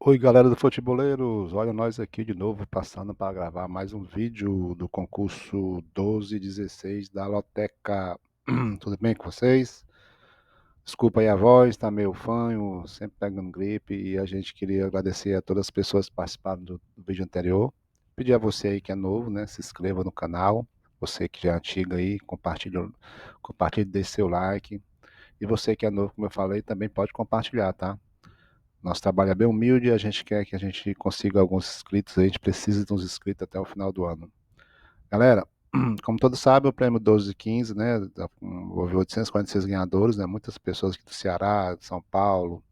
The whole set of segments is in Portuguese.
Oi, galera do Futeboleiros, olha nós aqui de novo passando para gravar mais um vídeo do concurso 1216 da Loteca. Tudo bem com vocês? Desculpa aí a voz, tá meio fanho, sempre pegando gripe e a gente queria agradecer a todas as pessoas que participaram do vídeo anterior. Pedir a você aí que é novo, né, se inscreva no canal. Você que já é antigo aí, compartilhe, deixe seu like. E você que é novo, como eu falei, também pode compartilhar, tá? Nosso trabalho é bem humilde e a gente quer que a gente consiga alguns inscritos. A gente precisa de uns inscritos até o final do ano. Galera, como todos sabem, o prêmio 1215, né? Houve 846 ganhadores, né? Muitas pessoas aqui do Ceará, de São Paulo.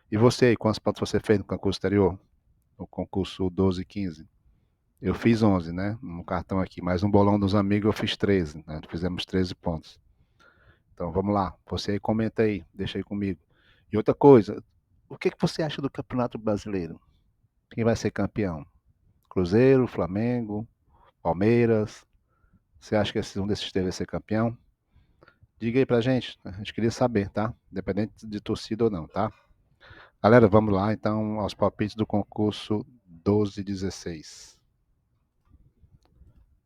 E você aí, quantos pontos você fez no concurso anterior? No concurso 1215? Eu fiz 11, né? No cartão aqui. Mas no bolão dos amigos eu fiz 13, né? Fizemos 13 pontos. Então vamos lá. Você aí comenta aí, deixa aí comigo. E outra coisa, o que você acha do Campeonato Brasileiro? Quem vai ser campeão? Cruzeiro, Flamengo, Palmeiras? Você acha que um desses três vai ser campeão? Diga aí pra gente, a gente queria saber, tá? Independente de torcida ou não, tá? Galera, vamos lá então aos palpites do concurso 12-16.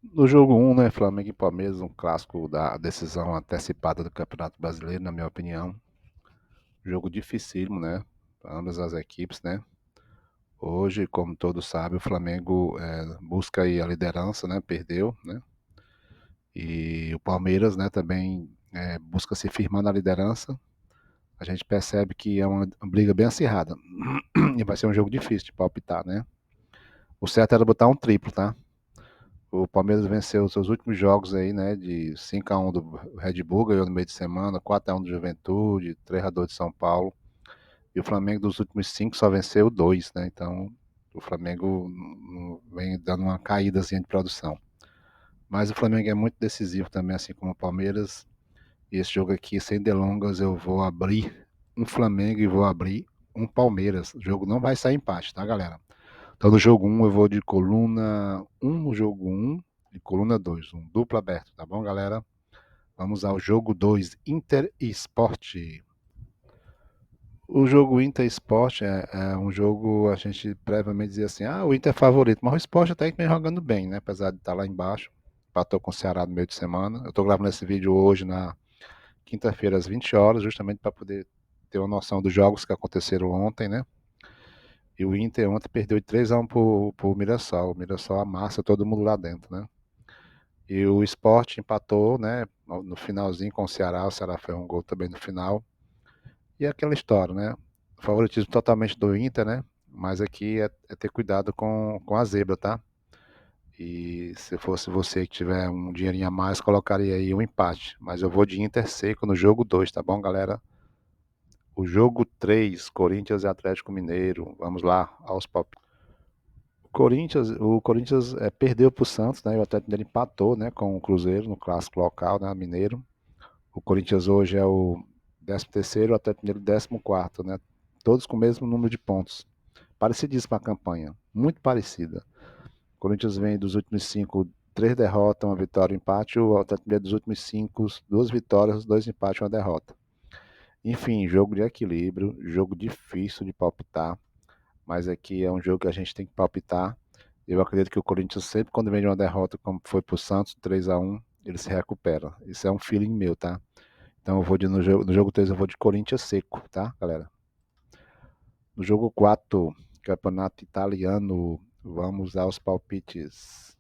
No jogo 1, né, Flamengo e Palmeiras, um clássico da decisão antecipada do Campeonato Brasileiro, na minha opinião. Jogo dificílimo, né? Para ambas as equipes, né? Hoje, como todos sabem, o Flamengo busca aí a liderança, né? Perdeu, né? E o Palmeiras, né, também busca se firmar na liderança. A gente percebe que é uma briga bem acirrada. E vai ser um jogo difícil de palpitar, né? O certo era botar um triplo, tá? O Palmeiras venceu os seus últimos jogos aí, né? De 5-1 do Red Bull, ganhou no meio de semana, 4-1 do Juventude, 3-2 de São Paulo. E o Flamengo dos últimos 5 só venceu 2, né? Então o Flamengo vem dando uma caídazinha de produção. Mas o Flamengo é muito decisivo também, assim como o Palmeiras. E esse jogo aqui, sem delongas, eu vou abrir um Flamengo e vou abrir um Palmeiras. O jogo não vai sair empate, tá, galera? Então no jogo 1 eu vou de coluna 1 no jogo 1 e coluna 2, um duplo aberto, tá bom, galera? Vamos ao jogo 2, Inter e Sport. O jogo Inter e Sport é um jogo, a gente previamente dizia assim, o Inter é favorito, mas o Sport até que vem jogando bem, né? Apesar de estar lá embaixo. Empatou com o Ceará no meio de semana. Eu tô gravando esse vídeo hoje na quinta-feira às 20 horas, justamente para poder ter uma noção dos jogos que aconteceram ontem, né? E o Inter ontem perdeu de 3-1 pro Mirassol. O Mirassol amassa todo mundo lá dentro, né? E o Sport empatou, né? No finalzinho com o Ceará foi um gol também no final. E é aquela história, né? Favoritismo totalmente do Inter, né? Mas aqui é ter cuidado com a zebra, tá? E se fosse você que tiver um dinheirinho a mais, colocaria aí um empate. Mas eu vou de Inter seco no jogo 2, tá bom, galera? O jogo 3, Corinthians e Atlético Mineiro. Vamos lá, aos palpites. O Corinthians perdeu para o Santos, né? E o Atlético Mineiro empatou, né, com o Cruzeiro no clássico local, né, mineiro. O Corinthians hoje é o 13º, o Atlético Mineiro 14º, né? Todos com o mesmo número de pontos. Parecidíssima a campanha, muito parecida. O Corinthians vem dos últimos 5, 3 derrotas, uma vitória e um empate. O Atlético Mineiro dos últimos 5, 2 vitórias, 2 empates e uma derrota. Enfim, jogo de equilíbrio, jogo difícil de palpitar, mas aqui é um jogo que a gente tem que palpitar. Eu acredito que o Corinthians sempre, quando vem de uma derrota, como foi pro Santos, 3-1, ele se recupera. Isso é um feeling meu, tá? Então eu vou no jogo 3 eu vou de Corinthians seco, tá, galera? No jogo 4, Campeonato Italiano, vamos aos palpites.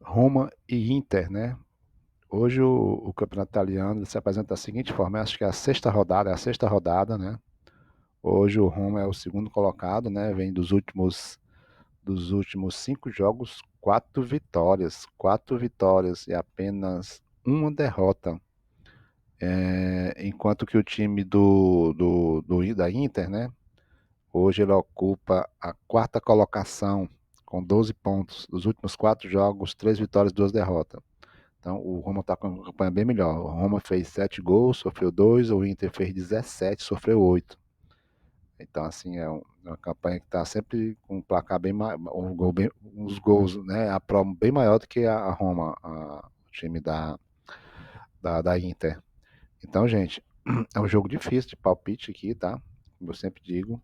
Roma e Inter, né? Hoje o Campeonato Italiano se apresenta da seguinte forma, acho que é a sexta rodada, né? Hoje o Roma é o segundo colocado, né? Vem dos últimos 5 jogos, 4 vitórias e apenas uma derrota. Enquanto que o time da Inter, né? Hoje ele ocupa a quarta colocação com 12 pontos. Dos últimos 4 jogos, 3 vitórias e 2 derrotas. Então o Roma está com uma campanha bem melhor. O Roma fez 7 gols, sofreu 2, o Inter fez 17, sofreu 8. Então, assim, uma campanha que está sempre com um placar bem maior, uns gols, né? A promo bem maior do que a Roma, o time da Inter. Então, gente, é um jogo difícil de palpite aqui, tá? Como eu sempre digo.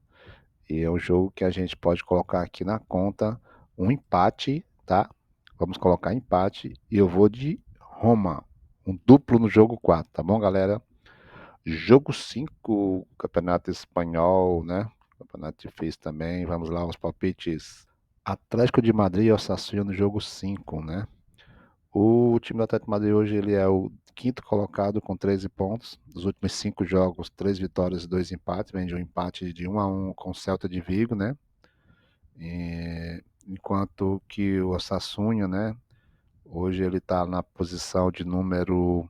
E é um jogo que a gente pode colocar aqui na conta um empate, tá? Vamos colocar empate e eu vou de Roma. Um duplo no jogo 4, tá bom, galera? Jogo 5, Campeonato Espanhol, né? Campeonato difícil também. Vamos lá, os palpites. Atlético de Madrid e Osasuna no jogo 5, né? O time do Atlético de Madrid hoje ele é o quinto colocado com 13 pontos. Dos últimos 5 jogos, 3 vitórias e 2 empates. Vem de um empate de 1-1 com o Celta de Vigo, né? Enquanto que o Osasuna, né? Hoje ele está na posição de número.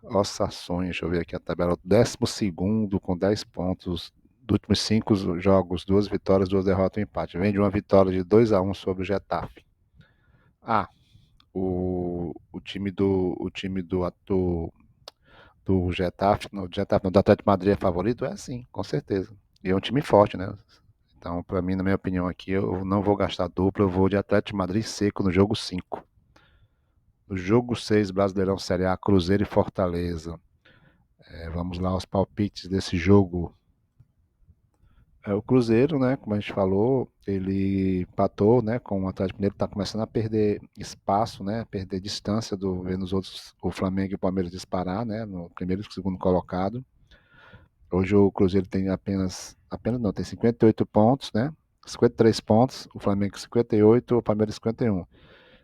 Osasuna, deixa eu ver aqui a tabela. 12º com 10 pontos. Dos últimos 5 jogos, 2 vitórias, 2 derrotas e um empate. Vem de uma vitória de 2-1 sobre o Getafe. Ah, o time do Getafe, do Atlético de Madrid é favorito? É sim, com certeza. E é um time forte, né? Então, para mim, na minha opinião aqui, eu não vou gastar dupla, eu vou de Atlético de Madrid seco no jogo 5. No jogo 6, Brasileirão Série A, Cruzeiro e Fortaleza. Vamos lá, os palpites desse jogo. O Cruzeiro, né, como a gente falou, ele empatou, né, com o Atlético Mineiro, está começando a perder espaço, né, perder distância vendo os outros, o Flamengo e o Palmeiras disparar, né, no primeiro e segundo colocado. Hoje o Cruzeiro tem apenas não, tem 58 pontos, né, 53 pontos, o Flamengo 58, o Palmeiras 51.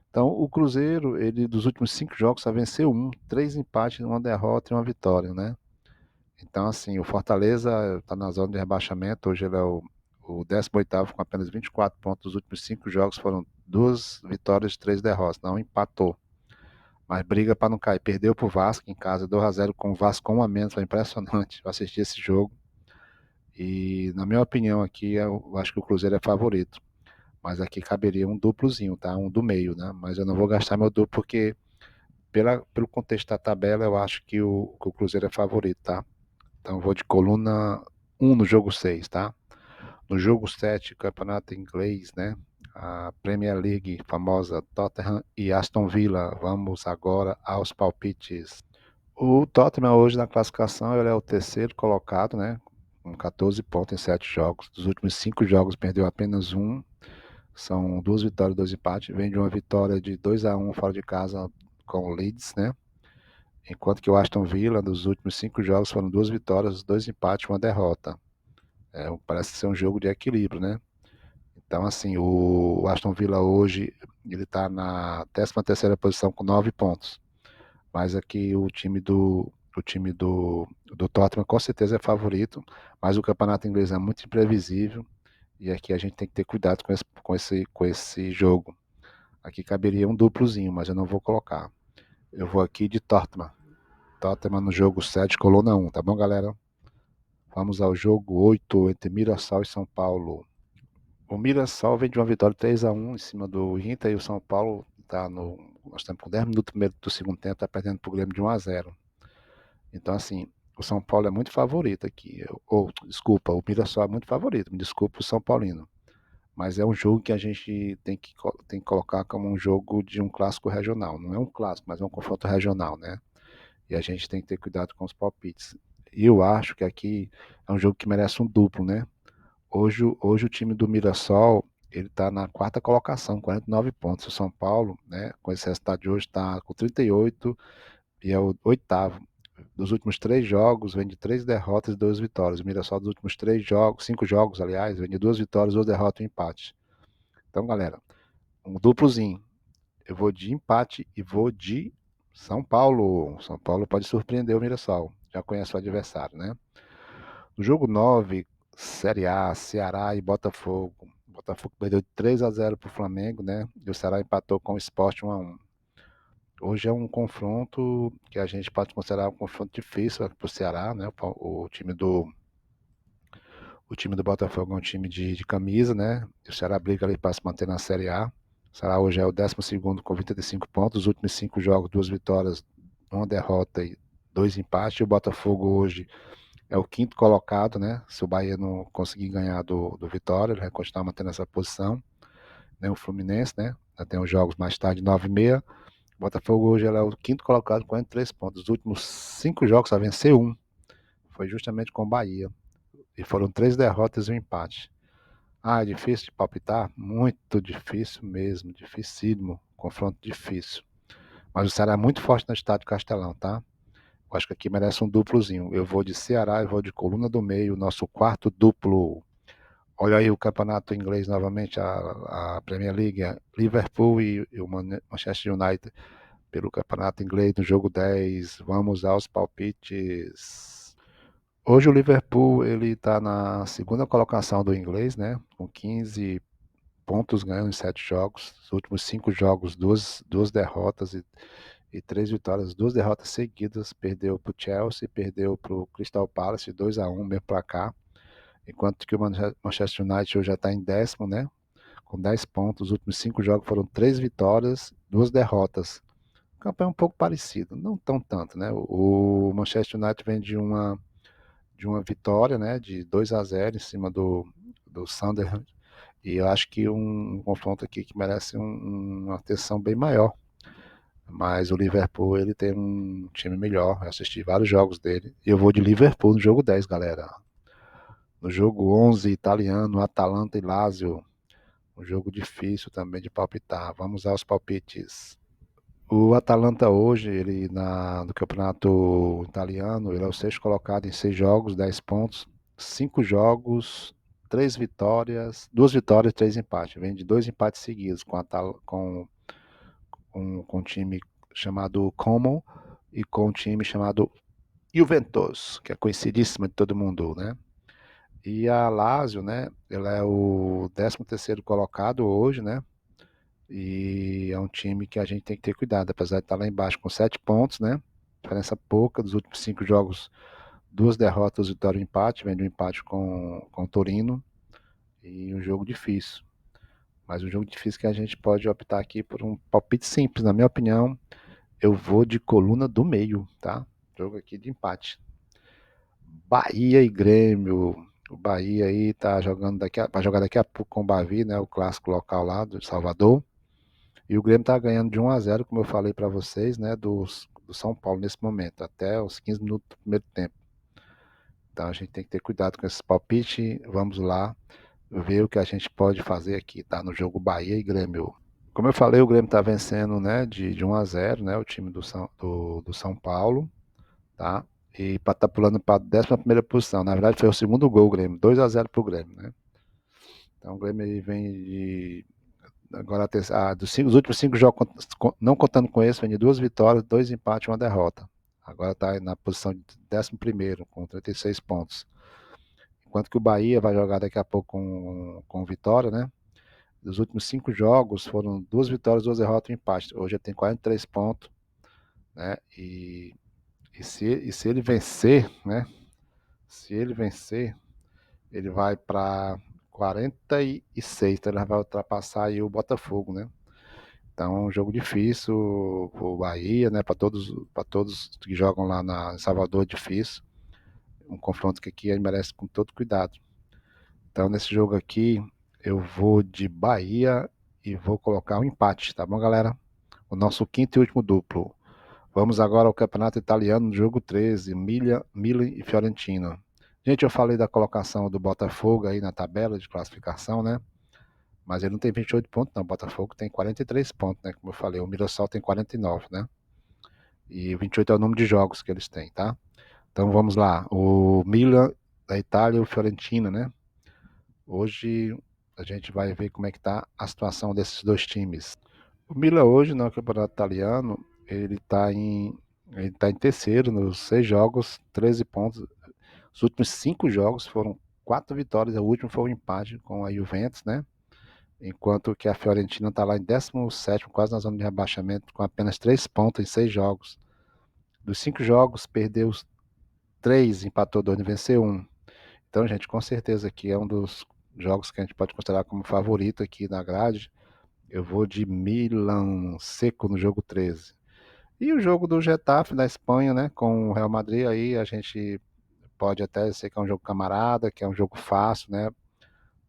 Então o Cruzeiro, ele dos últimos 5 jogos só venceu 3 empates, 1 derrota e 1 vitória, né. Então, assim, o Fortaleza está na zona de rebaixamento. Hoje ele é o 18º com apenas 24 pontos. Os últimos 5 jogos foram 2 vitórias e 3 derrotas. Não empatou, mas briga para não cair. Perdeu para o Vasco em casa, 2-0 com o Vasco com 1 a menos. Foi impressionante. Eu assisti esse jogo. E, na minha opinião, aqui, eu acho que o Cruzeiro é favorito. Mas aqui caberia um duplozinho, tá? Um do meio, né? Mas eu não vou gastar meu duplo porque, pelo contexto da tabela, eu acho que o Cruzeiro é favorito, tá? Então vou de coluna 1 no jogo 6, tá? No jogo 7, campeonato inglês, né? A Premier League, famosa Tottenham e Aston Villa. Vamos agora aos palpites. O Tottenham hoje na classificação ele é o terceiro colocado, né? Com 14 pontos em 7 jogos. Dos últimos 5 jogos perdeu apenas um. São 2 vitórias e 2 empates. Vem de uma vitória de 2-1 fora de casa com o Leeds, né? Enquanto que o Aston Villa, nos últimos 5 jogos, foram 2 vitórias, 2 empates e 1 derrota. Parece ser um jogo de equilíbrio, né? Então, assim, o Aston Villa hoje, ele tá na 13ª posição com 9 pontos. Mas aqui o time do Tottenham com certeza é favorito, mas o campeonato inglês é muito imprevisível e aqui a gente tem que ter cuidado com esse jogo. Aqui caberia um duplozinho, mas eu não vou colocar. Eu vou aqui de Tottenham. Tottenham no jogo 7, coluna 1, tá bom, galera? Vamos ao jogo 8 entre Mirassol e São Paulo. O Mirassol vem de uma vitória 3-1 em cima do Inter e o São Paulo tá no. Nós estamos com 10 minutos primeiro do segundo tempo, está perdendo para o Grêmio de 1-0. Então, assim, o São Paulo é muito favorito aqui. Desculpa, o Mirassol é muito favorito. Me desculpa o São Paulino. Mas é um jogo que a gente tem que colocar como um jogo de um clássico regional. Não é um clássico, mas é um confronto regional, né? E a gente tem que ter cuidado com os palpites. E eu acho que aqui é um jogo que merece um duplo, né? Hoje o time do Mirassol, ele está na quarta colocação, 49 pontos. O São Paulo, né, com esse resultado de hoje, está com 38 e é o oitavo. Dos últimos 3 jogos, vem de 3 derrotas e 2 vitórias. O Mirassol dos últimos 3 jogos, 5 jogos, aliás, vem de 2 vitórias, 2 derrotas e um empate. Então, galera, um duplozinho. Eu vou de empate e vou de São Paulo. São Paulo pode surpreender o Mirassol. Já conhece o adversário, né? No jogo 9, Série A, Ceará e Botafogo. O Botafogo perdeu de 3-0 para o Flamengo, né? E o Ceará empatou com o Sport 1-1. Hoje é um confronto que a gente pode considerar um confronto difícil para o Ceará, né? O time do Botafogo é um time de camisa, né? E o Ceará briga ali para se manter na Série A. O Ceará hoje é o 12º com 25 pontos. Os últimos 5 jogos, 2 vitórias, 1 derrota e 2 empates. E o Botafogo hoje é o quinto colocado, né? Se o Bahia não conseguir ganhar do Vitória, ele vai continuar mantendo essa posição. Né? O Fluminense, né? Já tem os jogos mais tarde, 9h30. O Botafogo hoje é o quinto colocado com 43 pontos. Os últimos 5 jogos só venceu um. Foi justamente com o Bahia. E foram 3 derrotas e um empate. Ah, é difícil de palpitar? Muito difícil mesmo, dificílimo. Confronto difícil. Mas o Ceará é muito forte no estádio Castelão, tá? Eu acho que aqui merece um duplozinho. Eu vou de Ceará e vou de Coluna do Meio, nosso quarto duplo. Olha aí o campeonato inglês novamente, a Premier League, Liverpool e o Manchester United pelo campeonato inglês no jogo 10. Vamos aos palpites. Hoje o Liverpool ele está na segunda colocação do inglês, né? Com 15 pontos ganhando em 7 jogos. Os últimos 5 jogos, duas derrotas e 3 vitórias, 2 derrotas seguidas. Perdeu para o Chelsea, perdeu para o Crystal Palace 2-1, mesmo placar. Enquanto que o Manchester United hoje já está em décimo, né? Com 10 pontos. Os últimos 5 jogos foram 3 vitórias, 2 derrotas. O campo é um pouco parecido, não tão tanto, né? O Manchester United vem de uma vitória, né? De 2-0 em cima do Sunderland. E eu acho que um confronto aqui que merece uma atenção bem maior. Mas o Liverpool, ele tem um time melhor. Eu assisti vários jogos dele. E eu vou de Liverpool no jogo 10, galera. No jogo 11, italiano, Atalanta e Lazio. Um jogo difícil também de palpitar. Vamos aos palpites. O Atalanta hoje, ele no campeonato italiano, ele é o sexto colocado em 6 jogos, 10 pontos, 5 jogos, 3 vitórias, 2 vitórias e 3 empates. Vem de 2 empates seguidos com um time chamado Como e com um time chamado Juventus, que é conhecidíssima de todo mundo, né? E a Lazio, né? Ela é o 13º colocado hoje, né? E é um time que a gente tem que ter cuidado, apesar de estar lá embaixo com 7 pontos, né? Diferença pouca dos últimos 5 jogos, 2 derrotas, vitória e empate. Vem de um empate com o Torino e um jogo difícil. Mas um jogo difícil que a gente pode optar aqui por um palpite simples. Na minha opinião, eu vou de Coluna do Meio, tá? Jogo aqui de empate. Bahia e Grêmio. O Bahia aí tá jogando vai jogar daqui a pouco com o Bavi, né? O clássico local lá do Salvador. E o Grêmio tá ganhando de 1-0, como eu falei para vocês, né? Do São Paulo nesse momento, até os 15 minutos do primeiro tempo. Então a gente tem que ter cuidado com esse palpite. Vamos lá ver o que a gente pode fazer aqui, tá? No jogo Bahia e Grêmio. Como eu falei, o Grêmio tá vencendo, né? De 1-0, né? O time do São Paulo, tá? E tá pulando para a 11ª posição. Na verdade, foi o segundo gol, o Grêmio. 2-0 pro Grêmio, né? Então o Grêmio vem de. Agora, dos últimos 5 jogos, não contando com esse, vem de 2 vitórias, 2 empates e uma derrota. Agora está na posição de 11º, com 36 pontos. Enquanto que o Bahia vai jogar daqui a pouco com Vitória, né? Dos últimos 5 jogos, foram 2 vitórias, 2 derrotas e um empate. Hoje ele tem 43 pontos, né? E se ele vencer, né? Se ele vencer, ele vai para 46, então ele vai ultrapassar aí o Botafogo, né? Então, é um jogo difícil, o Bahia, né? Para todos que jogam lá em Salvador, é difícil. Um confronto que aqui merece com todo cuidado. Então, nesse jogo aqui, eu vou de Bahia e vou colocar um empate, tá bom, galera? O nosso quinto e último duplo. Vamos agora ao Campeonato Italiano, jogo 13, Milan e Fiorentina. Gente, eu falei da colocação do Botafogo aí na tabela de classificação, né? Mas ele não tem 28 pontos, não. O Botafogo tem 43 pontos, né? Como eu falei, o Mirassol tem 49, né? E 28 é o número de jogos que eles têm, tá? Então vamos lá. O Milan da Itália e o Fiorentina, né? Hoje a gente vai ver como é que tá a situação desses dois times. O Milan hoje no Campeonato Italiano, ele tá em terceiro nos 6 jogos, 13 pontos. Os últimos 5 jogos foram 4 vitórias, o último foi um empate com a Juventus, né? Enquanto que a Fiorentina está lá em 17º, quase na zona de rebaixamento, com apenas 3 pontos em 6 jogos. Dos 5 jogos, perdeu os 3, empatou 2 e venceu 1. Então, gente, com certeza aqui é um dos jogos que a gente pode considerar como favorito aqui na grade. Eu vou de Milan seco no jogo 13. E o jogo do Getafe da Espanha, né, com o Real Madrid, aí a gente pode até ser que é um jogo camarada, que é um jogo fácil, né,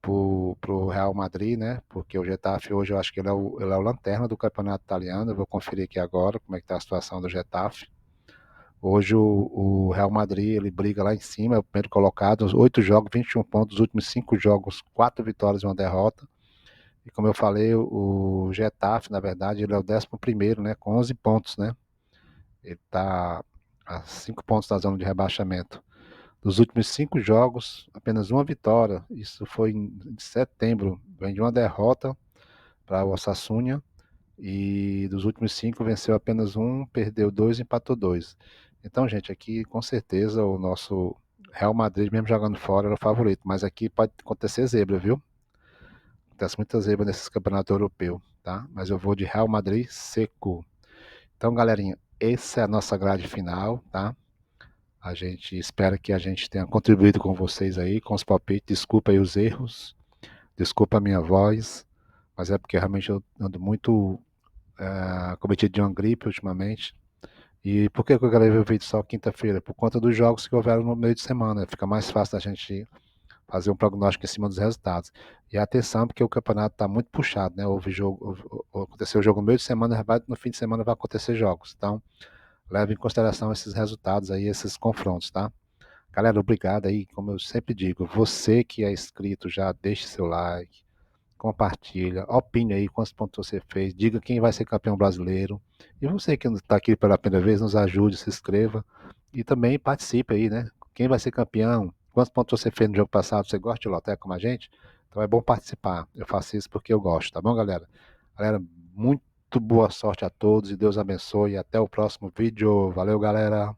pro Real Madrid, né? Porque o Getafe hoje eu acho que ele é o lanterna do campeonato italiano. Eu vou conferir aqui agora como é que tá a situação do Getafe. Hoje o Real Madrid, ele briga lá em cima, é o primeiro colocado, 8 jogos, 21 pontos, os últimos 5 jogos, 4 vitórias e uma derrota. E como eu falei, o Getafe, na verdade, ele é o 11º, né, com 11 pontos, né? Ele está a 5 pontos da zona de rebaixamento. Dos últimos 5 jogos, apenas uma vitória. Isso foi em setembro. Vem de uma derrota para o Osasuna. E dos últimos 5 venceu apenas um, perdeu 2, empatou 2. Então, gente, aqui com certeza o nosso Real Madrid, mesmo jogando fora, era o favorito. Mas aqui pode acontecer zebra, viu? Acontece muita zebra nesses campeonatos europeus, tá? Mas eu vou de Real Madrid seco. Então, galerinha, essa é a nossa grade final, tá? A gente espera que a gente tenha contribuído com vocês aí, com os palpites. Desculpa aí os erros, desculpa a minha voz, mas é porque realmente eu ando muito cometido de uma gripe ultimamente. E por que que eu gravei o vídeo só quinta-feira? Por conta dos jogos que houveram no meio de semana. Fica mais fácil da gente fazer um prognóstico em cima dos resultados. E atenção, porque o campeonato está muito puxado, né? Houve jogo, aconteceu o jogo no meio de semana, no fim de semana vai acontecer jogos. Então, leve em consideração esses resultados aí, esses confrontos, tá? Galera, obrigado aí, como eu sempre digo, você que é inscrito, já deixe seu like, compartilha, opine aí quantos pontos você fez, diga quem vai ser campeão brasileiro. E você que está aqui pela primeira vez, nos ajude, se inscreva e também participe aí, né? Quem vai ser campeão? Quantos pontos você fez no jogo passado? Você gosta de loteca como a gente? Então é bom participar. Eu faço isso porque eu gosto, tá bom, galera? Galera, muito boa sorte a todos e Deus abençoe. E até o próximo vídeo. Valeu, galera!